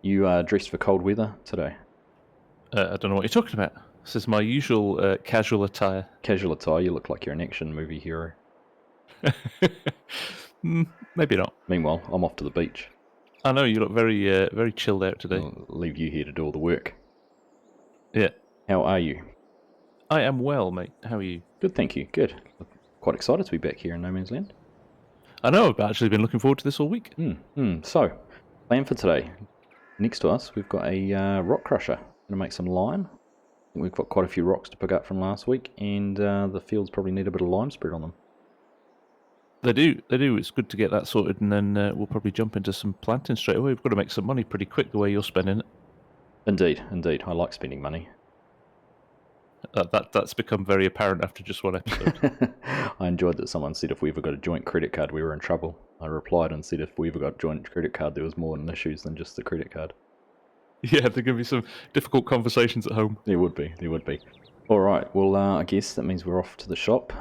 You dressed for cold weather today? I don't know what you're talking about. This is my usual casual attire. Casual attire, you look like you're an action movie hero. Maybe not. Meanwhile, I'm off to the beach. I know, you look very chilled out today. I'll leave you here to do all the work. Yeah. How are you? I am well, mate. How are you? Good, thank you. Good. Quite excited to be back here in No Man's Land. I know, I've actually been looking forward to this all week. So, plan for today. Next to us, we've got a rock crusher. Going to make some lime. We've got quite a few rocks to pick up from last week, and the fields probably need a bit of lime spread on them. They do. It's good to get that sorted, and then we'll probably jump into some planting straight away. We've got to make some money pretty quick the way you're spending it. Indeed. I like spending money. That's become very apparent after just one episode. I enjoyed that someone said if we ever got a joint credit card, we were in trouble. I replied and said if we ever got a joint credit card, there was more issues than just the credit card. Yeah, there can be some difficult conversations at home. There would be. All right, well, I guess that means we're off to the shop,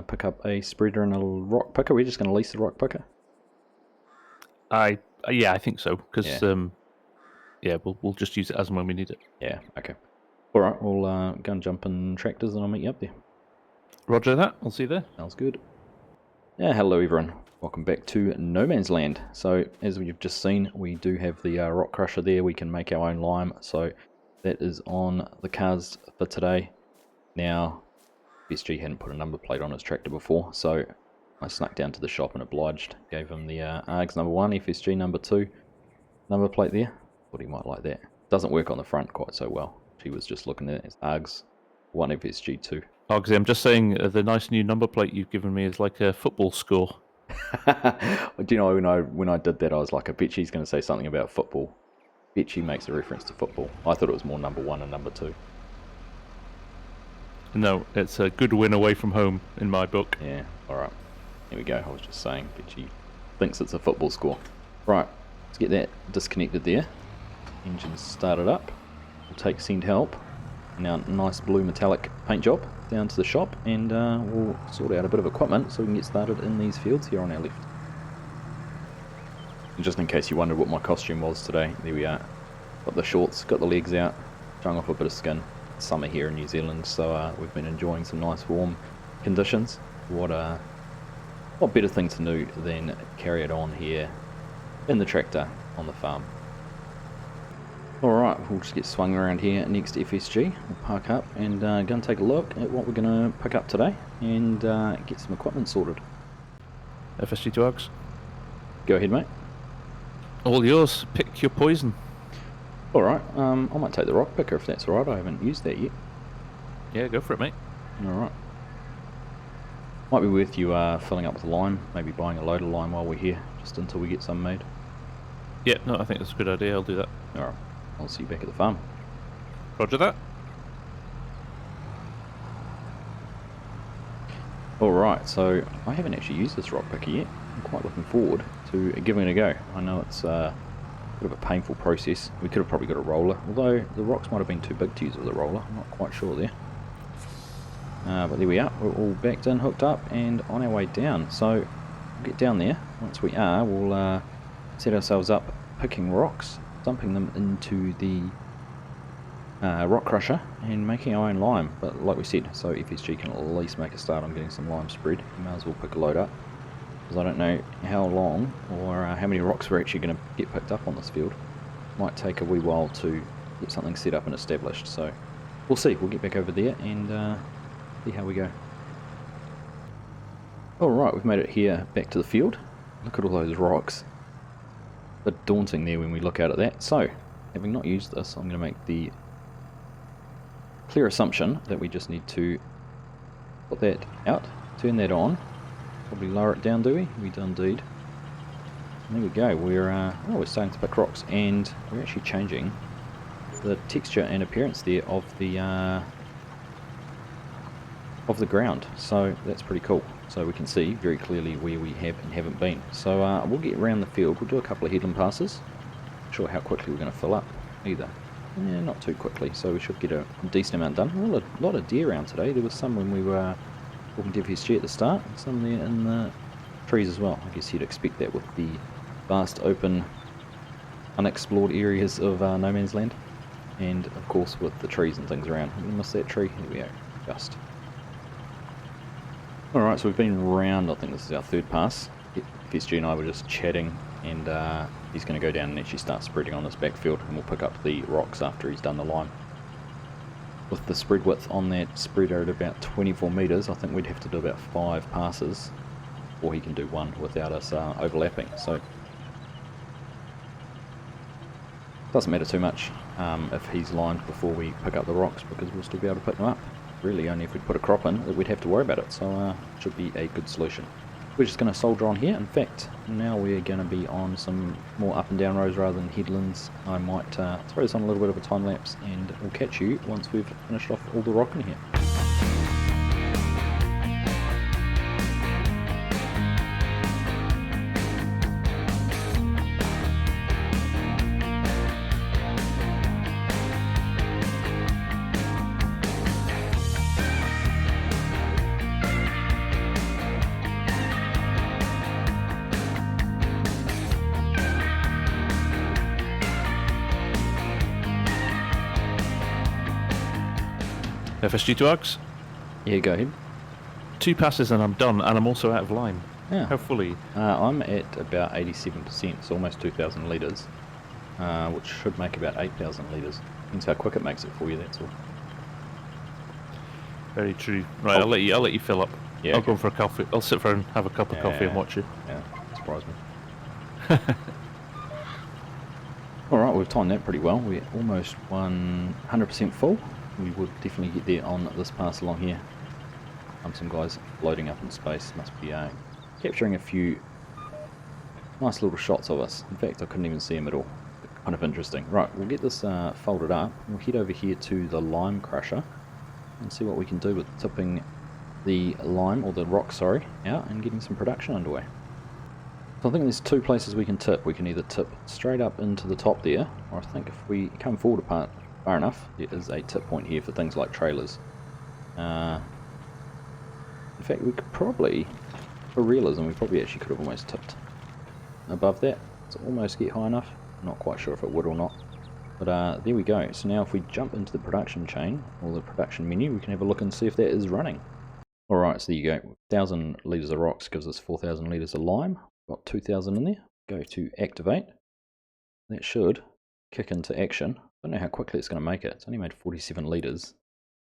pick up a spreader and a rock picker. We're just going to lease the rock picker? Yeah, I think so, because we'll just use it as and when we need it. Yeah, okay. All right, we'll go and jump in tractors and I'll meet you up there. Roger that, I'll see you there. Sounds good. Yeah, hello everyone. Welcome back to No Man's Land. So, as you've just seen, we do have the rock crusher there. We can make our own lime, so that is on the cards for today. Now, FSG hadn't put a number plate on his tractor before, so I snuck down to the shop and obliged. Gave him the Args number 1, FSG number 2 number plate there. Thought he might like that. Doesn't work on the front quite so well. She was just looking at it as Args 1, FSG 2. Argsy, I'm just saying the nice new number plate you've given me is like a football score. Do you know, when I did that, I was like, I bet she's going to say something about football. I bet she makes a reference to football. I thought it was more number 1 and number 2. No, it's a good win away from home in my book. Yeah, alright. Here we go. I was just saying, but she thinks it's a football score. Right, let's get that disconnected there. Engine started up. We'll take send help. Now, nice blue metallic paint job down to the shop, and we'll sort out a bit of equipment so we can get started in these fields here on our left. And just in case you wondered what my costume was today, there we are. Got the shorts, got the legs out, strung off a bit of skin. It's summer here in New Zealand, so we've been enjoying some nice warm conditions. What better thing to do than carry it on here in the tractor on the farm. Alright, we'll just get swung around here next to FSG. We'll park up and go and take a look at what we're going to pick up today and get some equipment sorted. FS22 Args. Go ahead, mate. All yours. Pick your poison. Alright, I might take the rock picker if that's alright. I haven't used that yet. Yeah, go for it, mate. Alright. Might be worth you filling up with lime, maybe buying a load of lime while we're here, just until we get some made. Yeah, no, I think that's a good idea. I'll do that. Alright. I'll see you back at the farm. Roger that. Alright, so I haven't actually used this rock picker yet. I'm quite looking forward to giving it a go. I know it's a bit of a painful process. We could have probably got a roller, although the rocks might have been too big to use with a roller. I'm not quite sure there. But there we are. We're all backed in, hooked up, and on our way down. So we'll get down there. Once we are, we'll set ourselves up picking rocks, dumping them into the rock crusher and making our own lime. But like we said, so FSG can at least make a start on getting some lime spread, you may as well pick a load up, because I don't know how long or how many rocks we're actually going to get picked up on this field. Might take a wee while to get something set up and established, so we'll see. We'll get back over there and see how we go. Alright, we've made it here back to the field. Look at all those rocks. A bit daunting there when we look out at that. So, having not used this, I'm going to make the clear assumption that we just need to put that out, turn that on, probably lower it down, do we? We do indeed. And there we go, we're starting to pick rocks, and we're actually changing the texture and appearance there of the of the ground, so that's pretty cool. So we can see very clearly where we have and haven't been. So we'll get around the field, we'll do a couple of headland passes. Not sure how quickly we're going to fill up either. Yeah, not too quickly, so we should get a decent amount done. A lot of deer around today. There was some when we were walking to FSG at the start, and some there in the trees as well. I guess you'd expect that with the vast open unexplored areas of no man's land, and of course with the trees and things around. We missed that tree. Here we go, just. Alright, so we've been around, I think this is our third pass. FSG and I were just chatting, and he's going to go down and actually start spreading on this backfield, and we'll pick up the rocks after he's done the lime. With the spread width on that spreader at about 24 metres, I think we'd have to do about 5 passes, or he can do one without us overlapping. So doesn't matter too much if he's limed before we pick up the rocks, because we'll still be able to pick them up. Really only if we put a crop in that we'd have to worry about it, so should be a good solution. We're just going to soldier on here. In fact, now we're going to be on some more up and down rows rather than headlands. I might throw this on a little bit of a time lapse, and we'll catch you once we've finished off all the rock in here. FSG to Args. Yeah, go ahead. 2 passes and I'm done, and I'm also out of lime. Yeah. How fully? I'm at about 87%, so almost 2,000 litres, which should make about 8,000 litres. Depends how quick it makes it for you, that's all. Very true. Right, I'll let you fill up. Yeah, I'll go for a coffee. I'll sit for and have a cup of coffee and watch you. Yeah, surprise me. Alright, we've timed that pretty well. We're almost 100% full. We would definitely get there on this pass along here. Some guys floating up in space, must be capturing a few nice little shots of us. In fact, I couldn't even see them at all. Kind of interesting. Right, we'll get this folded up. We'll head over here to the lime crusher and see what we can do with tipping the lime, or the rock, sorry, out and getting some production underway. So I think there's 2 places we can tip. We can either tip straight up into the top there, or I think if we come forward far enough, there is a tip point here for things like trailers. In fact, we could probably, for realism, we probably actually could have almost tipped above that to almost get high enough. Not quite sure if it would or not, but there we go. So now if we jump into the production chain, or the production menu, we can have a look and see if that is running. Alright, so there you go. 1,000 litres of rocks gives us 4,000 litres of lime. Got 2,000 in there. Go to activate. That should kick into action. I don't know how quickly it's going to make it. It's only made 47 litres,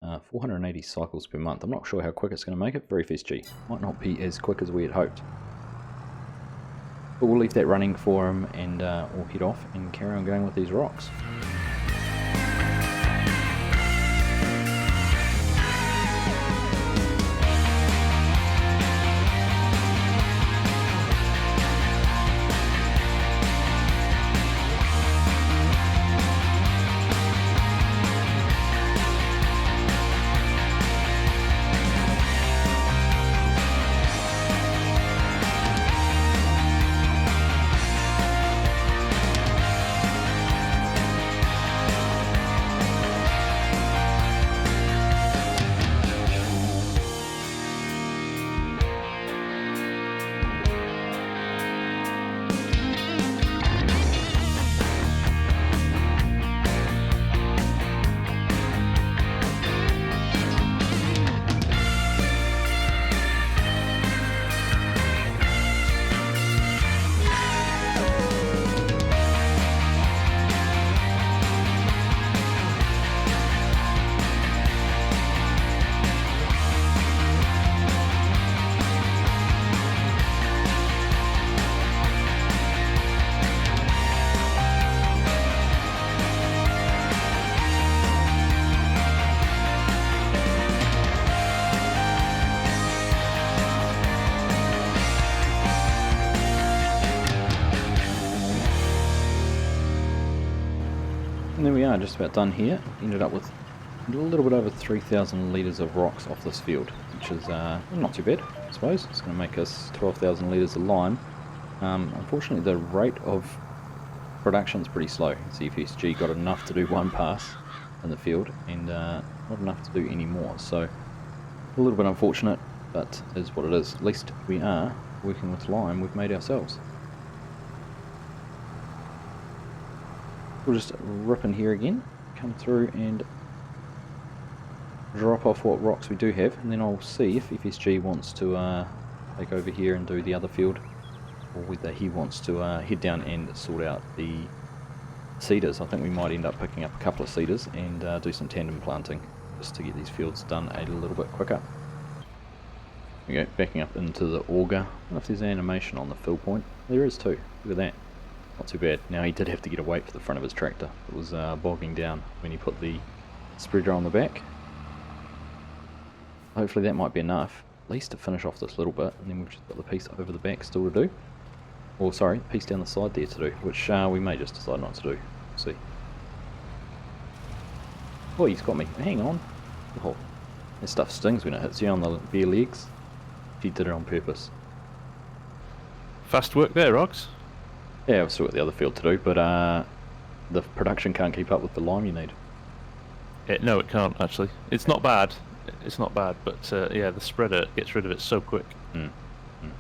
480 cycles per month. I'm not sure how quick it's going to make it for FSG. Might not be as quick as we had hoped. But we'll leave that running for him, and we'll head off and carry on going with these rocks. And there we are, just about done here. Ended up with and a little bit over 3,000 litres of rocks off this field, which is not too bad, I suppose. It's going to make us 12,000 litres of lime. Unfortunately, the rate of production is pretty slow. See, FSG got enough to do one pass in the field, and not enough to do any more. So a little bit unfortunate, but is what it is. At least we are working with lime we've made ourselves. We'll just rip in here again, come through and drop off what rocks we do have, and then I'll see if FSG wants to take over here and do the other field, or whether he wants to head down and sort out the cedars. I think we might end up picking up a couple of cedars and do some tandem planting, just to get these fields done a little bit quicker. We go backing up into the auger. I don't know if there's an animation on the fill point. There is too. Look at that. Not too bad. Now he did have to get a weight for the front of his tractor. It was bogging down when he put the spreader on the back. Hopefully that might be enough, at least to finish off this little bit, and then we've just got the piece over the back still to do. Or sorry, piece down the side there to do, which we may just decide not to do. We'll see. Oh, he's got me. Hang on. Oh, that stuff stings when it hits you on the bare legs. He did it on purpose. Fast work there, Rogs. Yeah, I've still got the other field to do, but the production can't keep up with the lime you need. No, it can't actually. It's not bad. It's not bad, but yeah, the spreader gets rid of it so quick.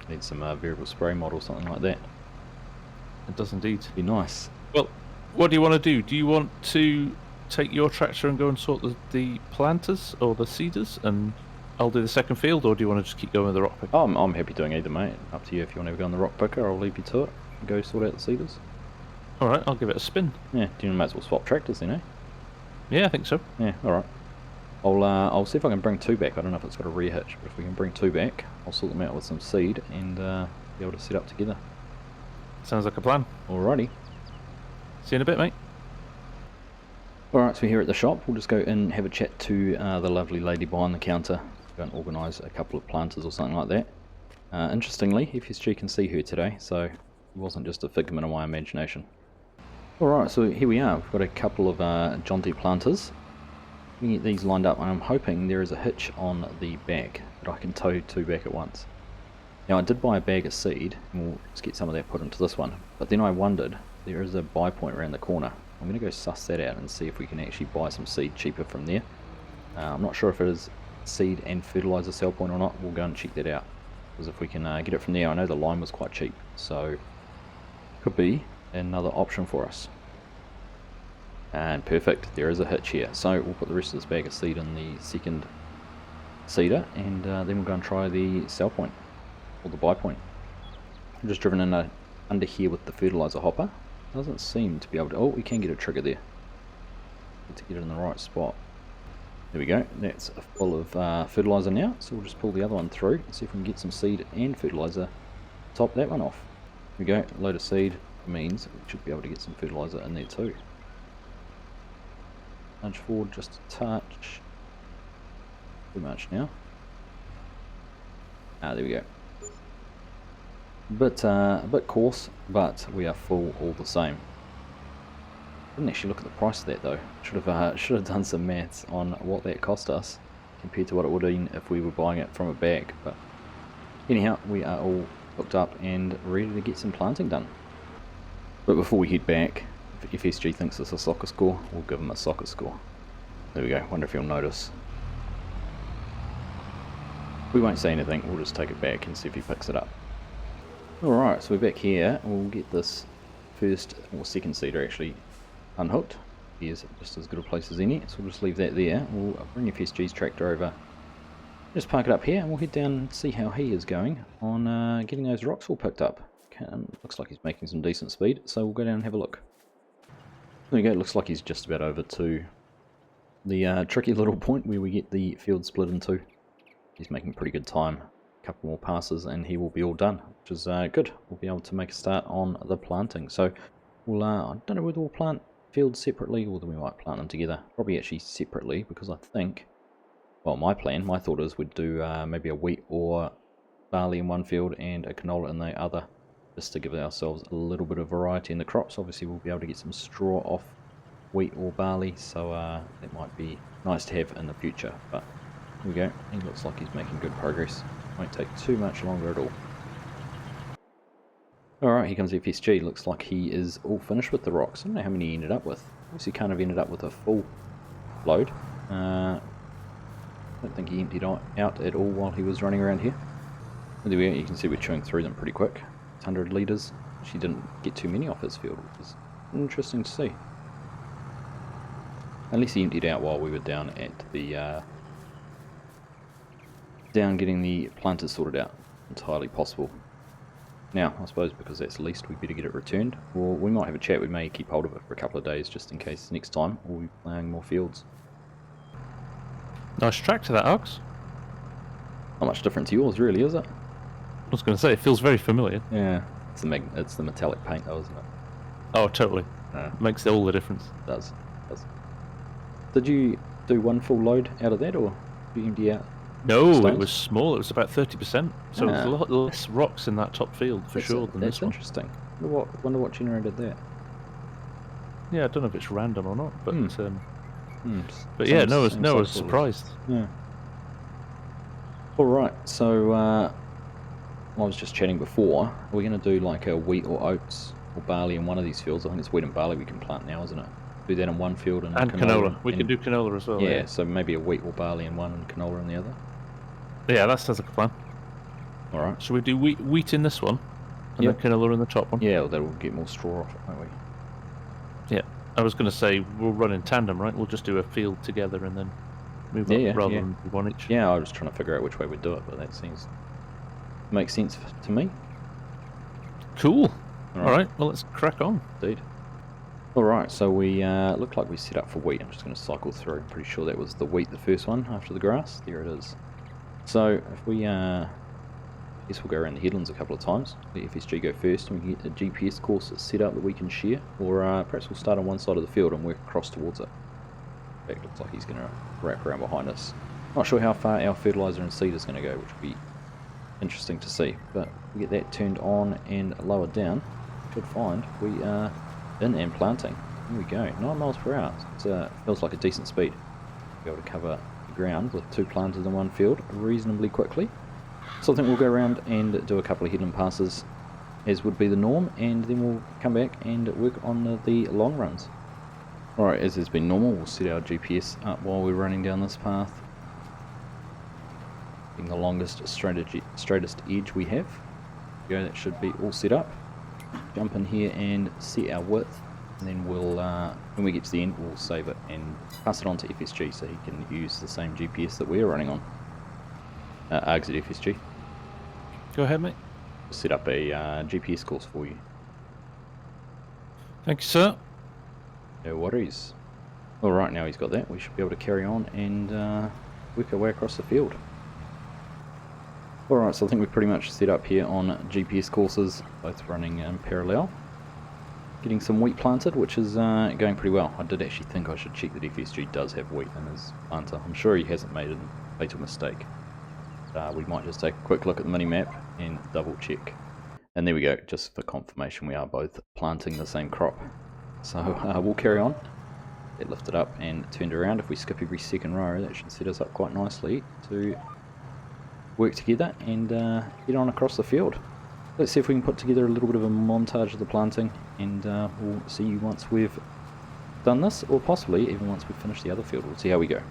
Need some variable spray mod or something like that. It does indeed. Be nice. Well, what do you want to do? Do you want to take your tractor and go and sort the planters or the seeders, and I'll do the second field, or do you want to just keep going with the rock picker? Oh, I'm happy doing either, mate. Up to you. If you want to go on the rock picker, I'll leave you to it. Go sort out the cedars. Alright, I'll give it a spin. Yeah, do you might as well swap tractors then, eh? Yeah, I think so. Yeah, alright. I'll see if I can bring two back. I don't know if it's got a rear hitch, but if we can bring two back, I'll sort them out with some seed and be able to set up together. Sounds like a plan. Alrighty. See you in a bit, mate. Alright, so we're here at the shop. We'll just go in and have a chat to the lovely lady behind the counter. Go and organise a couple of planters or something like that. Interestingly, FSG can see her today, so it wasn't just a figment of my imagination. Alright, so here we are. We've got a couple of jaunty planters. We can get these lined up, and I'm hoping there is a hitch on the back that I can tow two back at once. Now, I did buy a bag of seed, and we'll just get some of that put into this one, but then I wondered, there is a buy point around the corner. I'm going to go suss that out and see if we can actually buy some seed cheaper from there. I'm not sure if it is seed and fertiliser sell point or not. We'll go and check that out, because if we can get it from there, I know the lime was quite cheap, so could be another option for us. And perfect, there is a hitch here. So we'll put the rest of this bag of seed in the second seeder, and then we'll go and try the sell point, or the buy point. I've just driven in under here with the fertiliser hopper. Doesn't seem to be able to... Oh, we can get a trigger there. Need to get it in the right spot. There we go, that's full of fertiliser now, so we'll just pull the other one through and see if we can get some seed and fertiliser. Top that one off. There we go, a load of seed means we should be able to get some fertiliser in there too. Nudge forward just a touch. Too much now. There we go. A bit coarse, but we are full all the same. Didn't actually look at the price of that though. Should have done some maths on what that cost us compared to what it would have been if we were buying it from a bag. But anyhow, we are all hooked up and ready to get some planting done. But before we head back, if FSG thinks it's a soccer score, we'll give him a soccer score. There we go, wonder if he'll notice. We won't say anything, we'll just take it back and see if he picks it up. Alright, so we're back here. We'll get this first, or second seeder actually, unhooked. Here's just as good a place as any, so we'll just leave that there. We'll bring FSG's tractor over, just park it up here, and we'll head down and see how he is going on getting those rocks all picked up. Looks like he's making some decent speed, so we'll go down and have a look. There we go, it looks like he's just about over to the tricky little point where we get the field split into. He's making pretty good time. A couple more passes and he will be all done, which is good. We'll be able to make a start on the planting. So we'll, I don't know whether we'll plant fields separately or whether we might plant them together. Probably actually separately, because I think, well, my thought is we'd do maybe a wheat or barley in one field and a canola in the other, just to give ourselves a little bit of variety in the crops. Obviously we'll be able to get some straw off wheat or barley, so that might be nice to have in the future. But here we go. He looks like he's making good progress. Won't take too much longer at all. Alright, here comes FSG. Looks like he is all finished with the rocks. I don't know how many he ended up with. Obviously kind of ended up with a full load. I don't think he emptied out at all while he was running around here. There we go. You can see we're chewing through them pretty quick. 100 litres. She didn't get too many off his field, which is interesting to see. Unless he emptied out while we were down at the down getting the planters sorted out. Entirely possible. Now, I suppose because that's leased, we better get it returned. Or we might have a chat. We may keep hold of it for a couple of days just in case next time we'll be ploughing more fields. Nice tractor, that Args. Not much different to yours, really, is it? I was going to say, it feels very familiar. Yeah, it's the metallic paint, though, isn't it? Oh, totally. Makes all the difference. It does. Did you do one full load out of that, or did you empty out? No, stones? it was small. It was about 30%. So there's a lot less rocks in that top field for sure than this one. That's interesting. Wonder what generated that. Yeah, I don't know if it's random or not, but but Same- yeah, no, I same was cycle. surprised. Yeah. Alright, so I was just chatting before. Are we going to do like a wheat or oats or barley in one of these fields? I think it's wheat and barley we can plant now, isn't it? Do that in one field and Canola. We can do canola as well. Yeah, so maybe a wheat or barley in one and canola in the other. Yeah, that sounds like a plan. Alright. Should we do wheat in this one, and then canola in the top one? Yeah, well, that'll get more straw off it, won't we? Yeah. I was going to say, we'll run in tandem, right? We'll just do a field together and then move up rather than one each. Yeah, I was just trying to figure out which way we'd do it, but that seems makes sense to me. Cool. Alright, well, let's crack on. Indeed. Alright, so we look like we set up for wheat. I'm just going to cycle through. I'm pretty sure that was the wheat, the first one, after the grass. There it is. So, if we, I guess we'll go around the headlands a couple of times. Let FSG go first, and we can get a GPS course set up that we can share. Or perhaps we'll start on one side of the field and work across towards it. In fact, looks like he's going to wrap around behind us. Not sure how far our fertiliser and seed is going to go, which will be interesting to see. But we get that turned on and lowered down. Should find we are in and planting. Here we go, 9 miles per hour. It feels like a decent speed. Be able to cover the ground with 2 planters in one field reasonably quickly. So I think we'll go around and do a couple of headland passes as would be the norm, and then we'll come back and work on the long runs. Alright, as has been normal, we'll set our GPS up while we're running down this path. Being the longest, straightest edge we have. There we go, that should be all set up. Jump in here and set our width, and then we'll, when we get to the end, we'll save it and pass it on to FSG so he can use the same GPS that we're running on. Argsy at FSG. Go ahead, mate. Set up a GPS course for you. Thank you, sir. No worries. Alright, now he's got that, we should be able to carry on and work our way across the field. Alright, so I think we've pretty much set up here on GPS courses, both running in parallel. Getting some wheat planted, which is going pretty well. I did actually think I should check that FSG does have wheat in his planter. I'm sure he hasn't made a fatal mistake. We might just take a quick look at the mini-map and double check. And there we go, just for confirmation we are both planting the same crop. So we'll carry on. Get lifted up and turned around. If we skip every second row, that should set us up quite nicely to work together and get on across the field. Let's see if we can put together a little bit of a montage of the planting, and we'll see you once we've done this, or possibly even once we've finished the other field. We'll see how we go.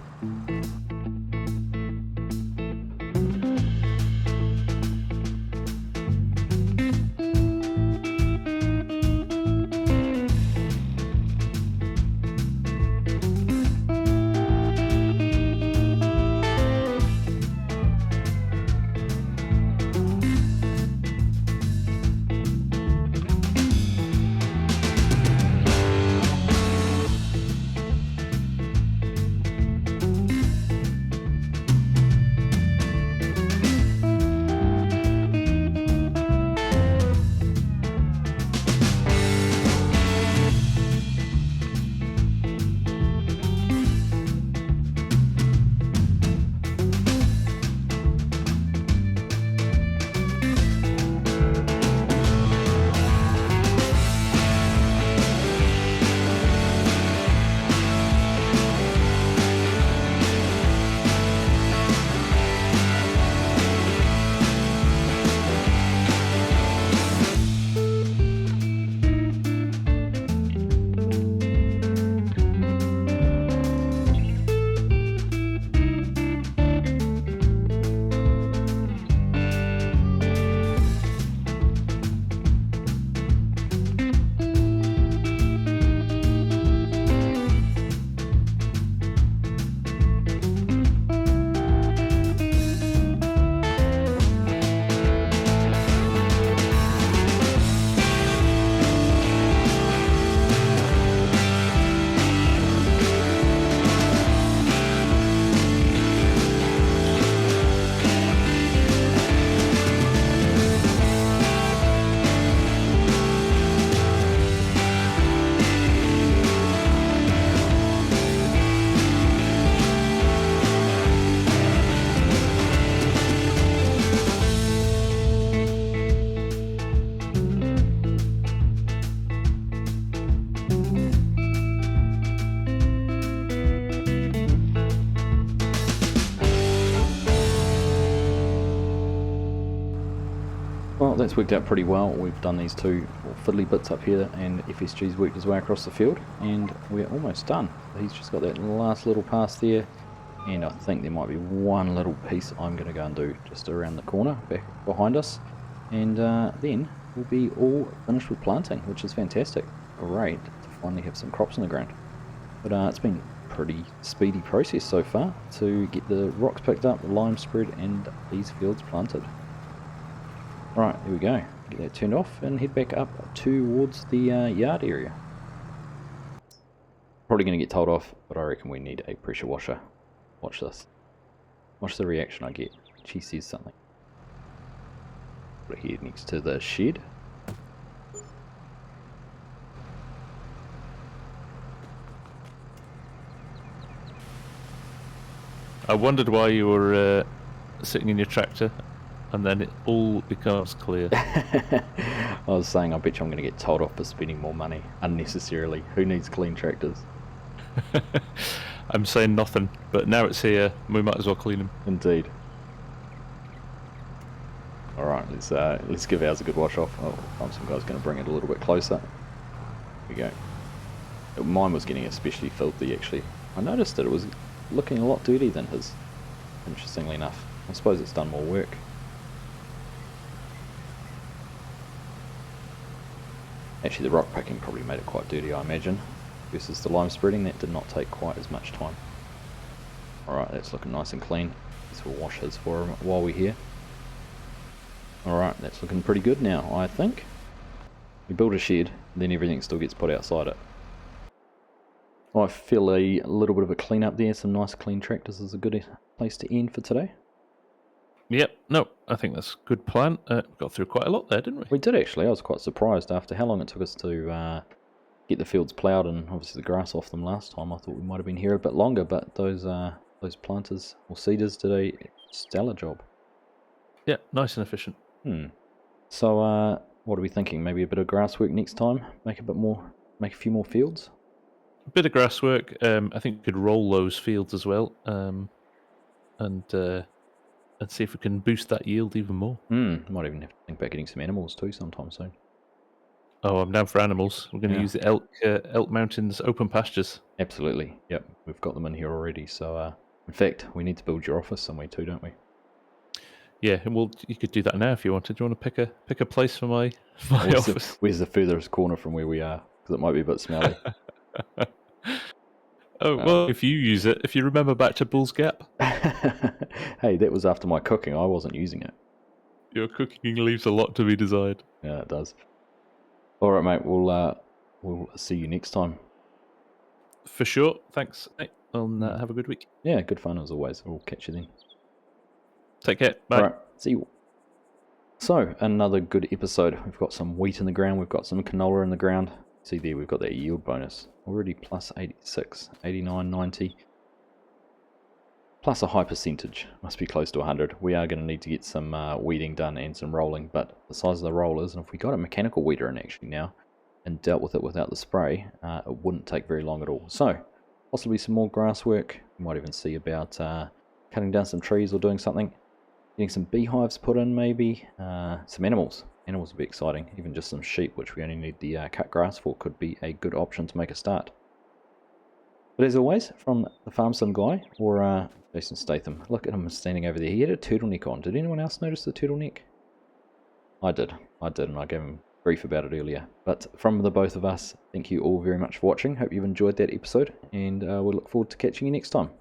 Well, that's worked out pretty well. We've done these two fiddly bits up here, and FSG's worked his way across the field, and we're almost done. He's just got that last little pass there, and I think there might be one little piece I'm going to go and do just around the corner, back behind us, and then we'll be all finished with planting, which is fantastic. Great to finally have some crops in the ground. But it's been a pretty speedy process so far to get the rocks picked up, the lime spread, and these fields planted. Right, here we go. Get that turned off and head back up towards the yard area. Probably going to get told off, but I reckon we need a pressure washer. Watch this. Watch the reaction I get. She says something. Put it here next to the shed. I wondered why you were sitting in your tractor, and then it all becomes clear. I was saying, I bet you I'm going to get told off for spending more money unnecessarily. Who needs clean tractors? I'm saying nothing, but now it's here, we might as well clean them. Indeed. Alright, let's give ours a good wash off. Oh, FarmSim Guy's going to bring it a little bit closer. Here we go. Mine was getting especially filthy, actually. I noticed that it was looking a lot dirtier than his, interestingly enough. I suppose it's done more work. Actually, the rock picking probably made it quite dirty, I imagine, versus the lime spreading. That did not take quite as much time. Alright, that's looking nice and clean. Let's wash his for him while we're here. Alright, that's looking pretty good now, I think. We build a shed, then everything still gets put outside it. I feel a little bit of a clean up there. Some nice clean tractors is a good place to end for today. Yep, no, I think that's a good plan. Got through quite a lot there, didn't we? We did actually. I was quite surprised after how long it took us to get the fields ploughed and obviously the grass off them last time. I thought we might have been here a bit longer, but those planters or seeders did a stellar job. Yeah, nice and efficient. So what are we thinking? Maybe a bit of grass work next time? Make a few more fields? A bit of grass work. I think we could roll those fields as well, and see if we can boost that yield even more. Might even have to think about getting some animals too sometime soon. Oh, I'm down for animals. We're going to use the Elk Mountains open pastures. Absolutely. Yep, we've got them in here already. So, in fact, we need to build your office somewhere too, don't we? Yeah, well, you could do that now if you wanted. Do you want to pick a place for my office? Where's the furthest corner from where we are? Because it might be a bit smelly. Oh, well, if you use it, if you remember back to Bull's Gap. Hey, that was after my cooking. I wasn't using it. Your cooking leaves a lot to be desired. Yeah, it does. All right, mate. We'll see you next time. For sure. Thanks, mate. And have a good week. Yeah, good fun as always. We'll catch you then. Take care. Bye. All right. See you. So, another good episode. We've got some wheat in the ground. We've got some canola in the ground. See there, we've got that yield bonus. Already plus 86, 89, 90. Plus a high percentage. Must be close to 100. We are going to need to get some weeding done and some rolling, but the size of the rollers, and if we got a mechanical weeder in actually now, and dealt with it without the spray, it wouldn't take very long at all. So, possibly some more grass work. You might even see about cutting down some trees or doing something. Getting some beehives put in maybe. Some animals. Animals would be exciting. Even just some sheep, which we only need the cut grass for, could be a good option to make a start. But as always, from the FarmSim Guy, or Jason Statham, look at him standing over there. He had a turtleneck on. Did anyone else notice the turtleneck? I did, and I gave him grief about it earlier. But from the both of us, thank you all very much for watching. Hope you've enjoyed that episode, and we'll look forward to catching you next time.